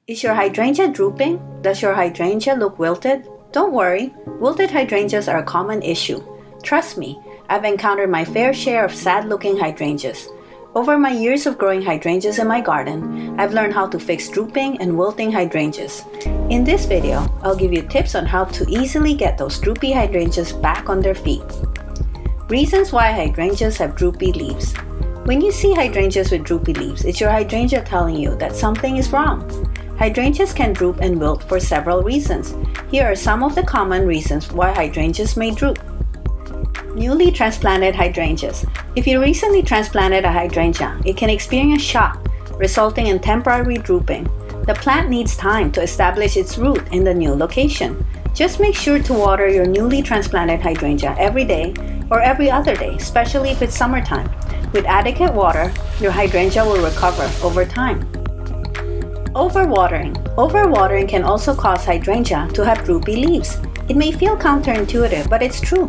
Is your hydrangea drooping? Does your hydrangea look wilted? Don't worry, wilted hydrangeas are a common issue. Trust me, I've encountered my fair share of sad-looking hydrangeas. Over my years of growing hydrangeas in my garden, I've learned how to fix drooping and wilting hydrangeas. In this video, I'll give you tips on how to easily get those droopy hydrangeas back on their feet. Reasons why hydrangeas have droopy leaves. When you see hydrangeas with droopy leaves, it's your hydrangea telling you that something is wrong. Hydrangeas can droop and wilt for several reasons. Here are some of the common reasons why hydrangeas may droop. Newly transplanted hydrangeas. If you recently transplanted a hydrangea, it can experience shock, resulting in temporary drooping. The plant needs time to establish its root in the new location. Just make sure to water your newly transplanted hydrangea every day or every other day, especially if it's summertime. With adequate water, your hydrangea will recover over time. Overwatering. Overwatering can also cause hydrangea to have droopy leaves. It may feel counterintuitive, but it's true.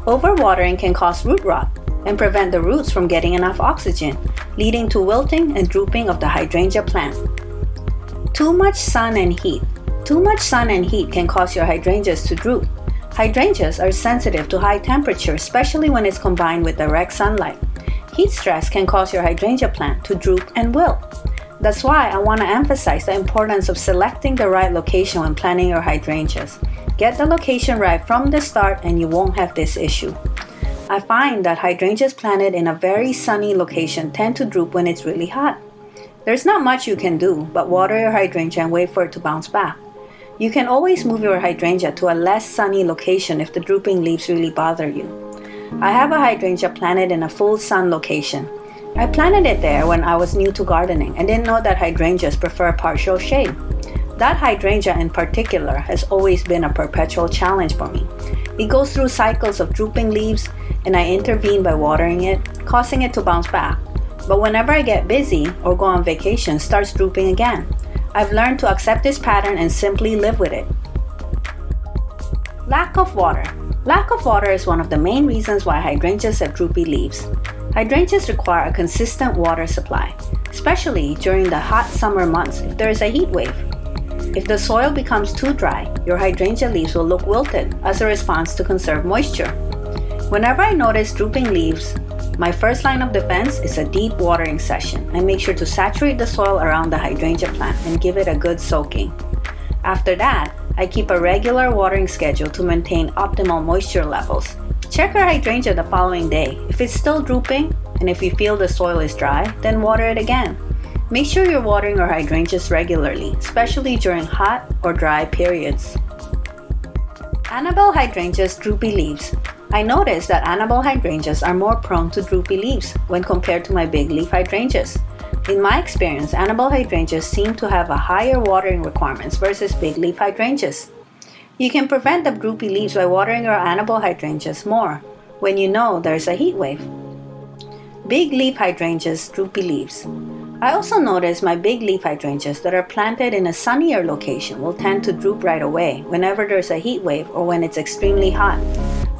Overwatering can cause root rot and prevent the roots from getting enough oxygen, leading to wilting and drooping of the hydrangea plant. Too much sun and heat. Too much sun and heat can cause your hydrangeas to droop. Hydrangeas are sensitive to high temperature, especially when it's combined with direct sunlight. Heat stress can cause your hydrangea plant to droop and wilt. That's why I want to emphasize the importance of selecting the right location when planting your hydrangeas. Get the location right from the start and you won't have this issue. I find that hydrangeas planted in a very sunny location tend to droop when it's really hot. There's not much you can do but water your hydrangea and wait for it to bounce back. You can always move your hydrangea to a less sunny location if the drooping leaves really bother you. I have a hydrangea planted in a full sun location. I planted it there when I was new to gardening and didn't know that hydrangeas prefer partial shade. That hydrangea in particular has always been a perpetual challenge for me. It goes through cycles of drooping leaves and I intervene by watering it, causing it to bounce back. But whenever I get busy or go on vacation, it starts drooping again. I've learned to accept this pattern and simply live with it. Lack of water. Lack of water is one of the main reasons why hydrangeas have droopy leaves. Hydrangeas require a consistent water supply, especially during the hot summer months if there is a heat wave. If the soil becomes too dry, your hydrangea leaves will look wilted as a response to conserve moisture. Whenever I notice drooping leaves, my first line of defense is a deep watering session. I make sure to saturate the soil around the hydrangea plant and give it a good soaking. After that, I keep a regular watering schedule to maintain optimal moisture levels. Check your hydrangea the following day. If it's still drooping and if you feel the soil is dry, then water it again. Make sure you're watering your hydrangeas regularly, especially during hot or dry periods. Annabelle hydrangeas droopy leaves. I noticed that Annabelle hydrangeas are more prone to droopy leaves when compared to my big leaf hydrangeas. In my experience, Annabelle hydrangeas seem to have a higher watering requirements versus big leaf hydrangeas. You can prevent the droopy leaves by watering your Annabelle hydrangeas more when you know there's a heat wave. Big leaf hydrangeas droopy leaves. I also notice my big leaf hydrangeas that are planted in a sunnier location will tend to droop right away whenever there's a heat wave or when it's extremely hot,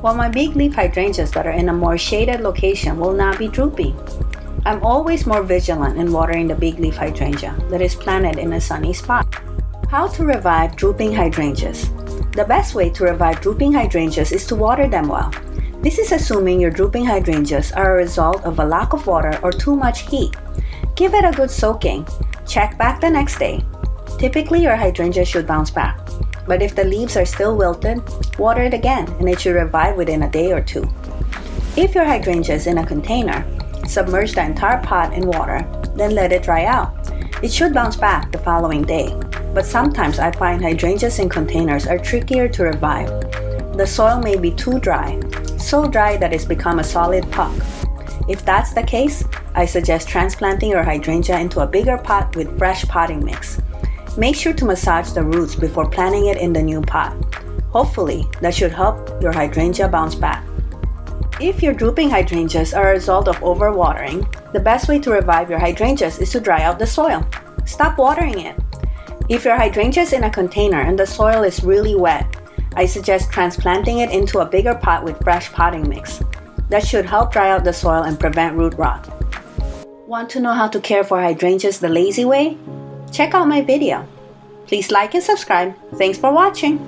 while my big leaf hydrangeas that are in a more shaded location will not be droopy. I'm always more vigilant in watering the big leaf hydrangea that is planted in a sunny spot. How to revive drooping hydrangeas. The best way to revive drooping hydrangeas is to water them well. This is assuming your drooping hydrangeas are a result of a lack of water or too much heat. Give it a good soaking. Check back the next day. Typically, your hydrangea should bounce back. But if the leaves are still wilted, water it again and it should revive within a day or two. If your hydrangea is in a container, submerge the entire pot in water, then let it dry out. It should bounce back the following day. But sometimes I find hydrangeas in containers are trickier to revive. The soil may be too dry, so dry that it's become a solid puck. If that's the case, I suggest transplanting your hydrangea into a bigger pot with fresh potting mix. Make sure to massage the roots before planting it in the new pot. Hopefully, that should help your hydrangea bounce back. If your drooping hydrangeas are a result of overwatering, the best way to revive your hydrangeas is to dry out the soil. Stop watering it. If your hydrangea is in a container and the soil is really wet, I suggest transplanting it into a bigger pot with fresh potting mix. That should help dry out the soil and prevent root rot. Want to know how to care for hydrangeas the lazy way? Check out my video. Please like and subscribe. Thanks for watching.